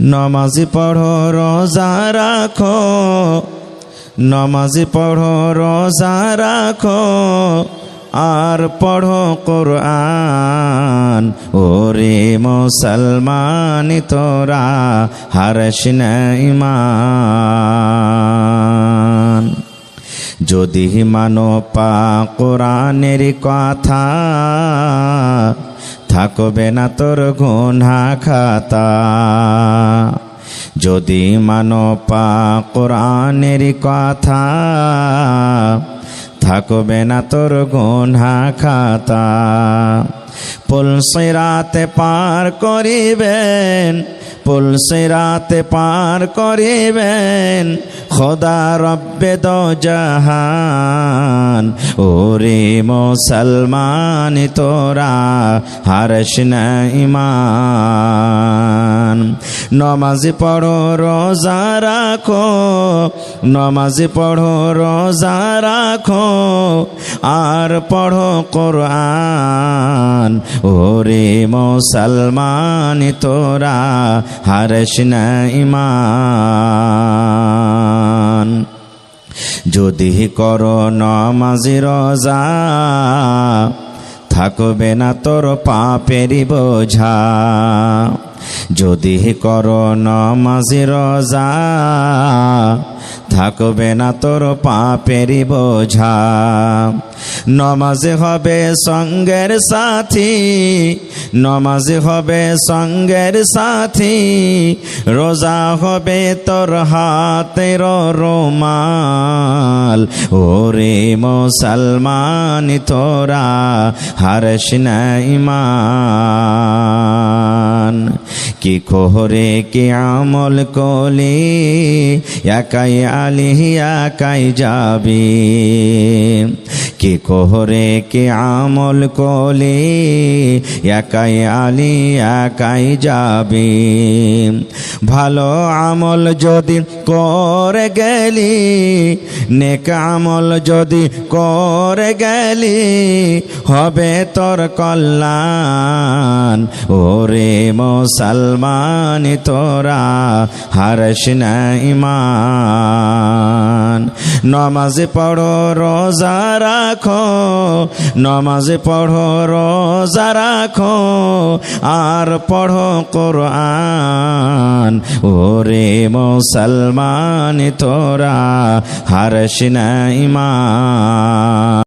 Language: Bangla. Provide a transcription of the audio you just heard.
নমাজি পড়ো রোজা রাখো, নমাজি পড়ো রোজা রাখো, আর পড়ো কোরআন। ওরে মুসলমান তোরা হারস না ঈমান। যদি মানো পাক কোরআনের কথা, থাকবে না তোর গুনাহ খাতা। যদি মানো পাক কোরআনের কথা, থাকবে না তোর গুনাহ খাতা। পুল সিরাতে পার করিবেন, পুল সিরাতে পার করিবেন খোদা রব্বে দো জাহান। ওরে মুসলমান তোরা হারস না ঈমান। নমাজি পড়ো রোজা রাখো, নমাজি পড়ো রোজা রাখো, আর পড়ো কোরআন। ওরে মুসলমান তোরা হারস না ঈমান। যদি করো নমাজি রোজা, থাকবে না তোর পাপেরই বোঝা। যদি করো নমাজি রোজা, থাকবে না তোর পাপেরই বোঝা। নমাজে হবে সঙ্গের সাথী, নমাজে হবে সঙ্গের সাথী। রোজা হবে তোর হাতের রুমাল। ওরে মুসলমান তোরা হারস না ঈমান। কি কোহরে কি আমল কলি, একাই আলি একাই যাবি। কি কোহরে কি আমল কলি, একাই আলি একাই যাবি। ভালো আমল যদি করে গেলি, নেক আমল যদি করে গেলি, হবে তোর কল্যাণ। ওরে মুসলমান তোরা হারস না ঈমান। নমাজ পড়ো রোজা রাখো, নমাজ পড়ো রোজা রাখো, আর পড়ো কোরআন। ওরে মুসলমান তোরা হারস না ঈমান।